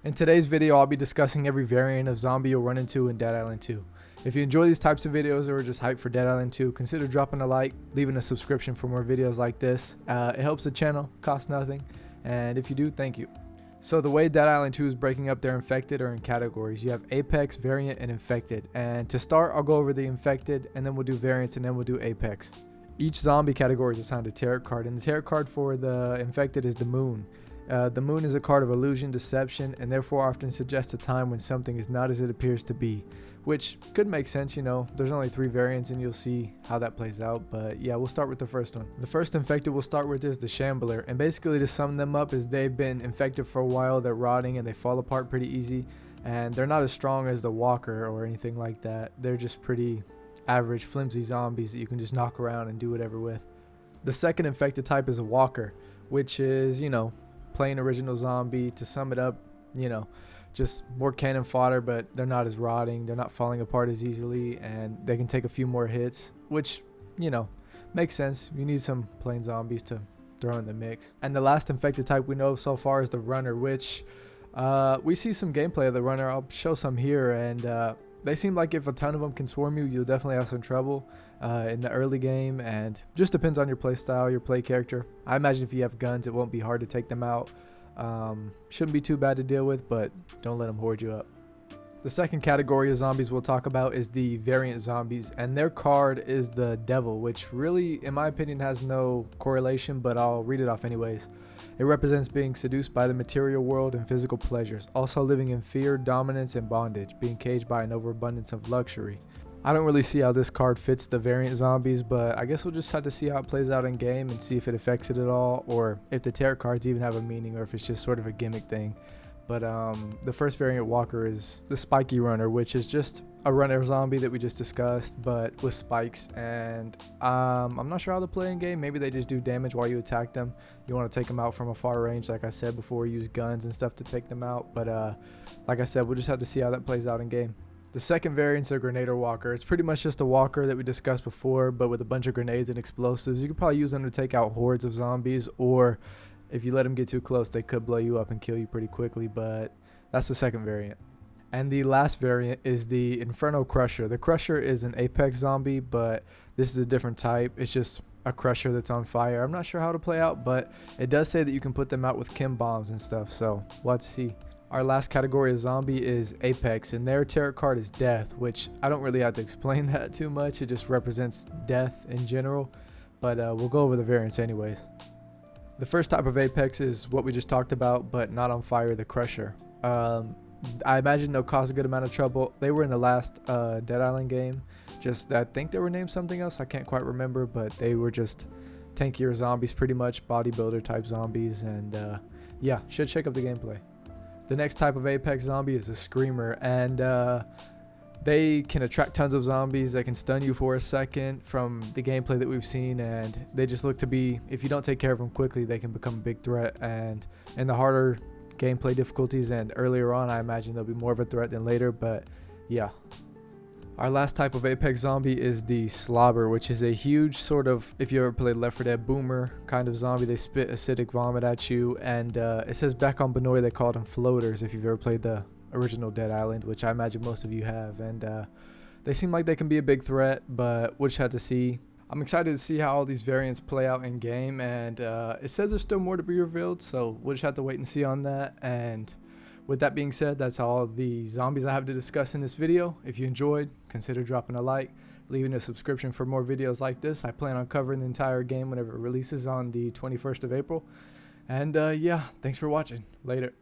In today's video, I'll be discussing every variant of zombie you'll run into in Dead Island 2. If you enjoy these types of videos or are just hyped for Dead Island 2, consider dropping a like, leaving a subscription for more videos like this. It helps the channel, costs nothing, and if you do, thank you. So the way Dead Island 2 is breaking up their infected are in categories. You have Apex, Variant, and Infected. And to start, I'll go over the Infected, and then we'll do Variants, and then we'll do Apex. Each zombie category is assigned a tarot card, and the tarot card for the Infected is the Moon. The Moon is a card of illusion, deception, and therefore often suggests a time when something is not as it appears to be, which could make sense, you know. There's only 3 variants and you'll see how that plays out, but yeah, we'll start with the first one. The first infected we'll start with is the Shambler, and basically to sum them up is they've been infected for a while, they're rotting, and they fall apart pretty easy, and they're not as strong as the Walker or anything like that. They're just pretty average, flimsy zombies that you can just knock around and do whatever with. The second infected type is a Walker, which is, you know, plain original zombie. To sum it up, you know, just more cannon fodder, but they're not as rotting, they're not falling apart as easily, and they can take a few more hits, which, you know, makes sense. You need some plain zombies to throw in the mix. And the last infected type we know of so far is the Runner, which we see some gameplay of the Runner. I'll show some here, and they seem like if a ton of them can swarm you, you'll definitely have some trouble in the early game, and just depends on your play style, your play character. I imagine if you have guns, it won't be hard to take them out. Shouldn't be too bad to deal with, but don't let them hoard you up. The second category of zombies we'll talk about is the Variant zombies, and their card is the Devil, which really, in my opinion, has no correlation, but I'll read it off anyways. It represents being seduced by the material world and physical pleasures, also living in fear, dominance, and bondage, being caged by an overabundance of luxury. I don't really see how this card fits the Variant zombies, but I guess we'll just have to see how it plays out in game and see if it affects it at all, or if the tarot cards even have a meaning, or if it's just sort of a gimmick thing. But the first Variant Walker is the Spiky Runner, which is just a runner zombie that we just discussed, but with spikes. And I'm not sure how to play in game. Maybe they just do damage while you attack them. You want to take them out from a far range, like I said before. Use guns and stuff to take them out. But like I said, we'll just have to see how that plays out in game. The second variant's a Grenader Walker. It's pretty much just a walker that we discussed before, but with a bunch of grenades and explosives. You could probably use them to take out hordes of zombies, or if you let them get too close, they could blow you up and kill you pretty quickly, but that's the second variant. And the last variant is the Inferno Crusher. The Crusher is an Apex zombie, but this is a different type. It's just a Crusher that's on fire. I'm not sure how to play out, but it does say that you can put them out with chem bombs and stuff, so we'll have to see. Our last category of zombie is Apex, and their tarot card is Death, which I don't really have to explain that too much. It just represents death in general, but we'll go over the variants anyways. The first type of Apex is what we just talked about, but not on fire, the Crusher. I imagine they'll cause a good amount of trouble. They were in the last Dead Island game. Just, I think they were named something else. I can't quite remember, but they were just tankier zombies, pretty much bodybuilder type zombies, and yeah, should shake up the gameplay. The next type of Apex zombie is a Screamer, and they can attract tons of zombies. They can stun you for a second from the gameplay that we've seen, and they just look to be, if you don't take care of them quickly, they can become a big threat. And in the harder gameplay difficulties and earlier on, I imagine they'll be more of a threat than later, but yeah. Our last type of Apex zombie is the Slobber, which is a huge sort of, if you ever played Left 4 Dead, boomer kind of zombie. They spit acidic vomit at you, and it says back on Benoit they called them floaters if you've ever played the original Dead Island, which I imagine most of you have, and they seem like they can be a big threat, but we'll just have to see. I'm excited to see how all these variants play out in game, and it says there's still more to be revealed, so we'll just have to wait and see on that. And with that being said, that's all the zombies I have to discuss in this video. If you enjoyed, consider dropping a like, leaving a subscription for more videos like this. I plan on covering the entire game whenever it releases on the 21st of April. And yeah, thanks for watching. Later.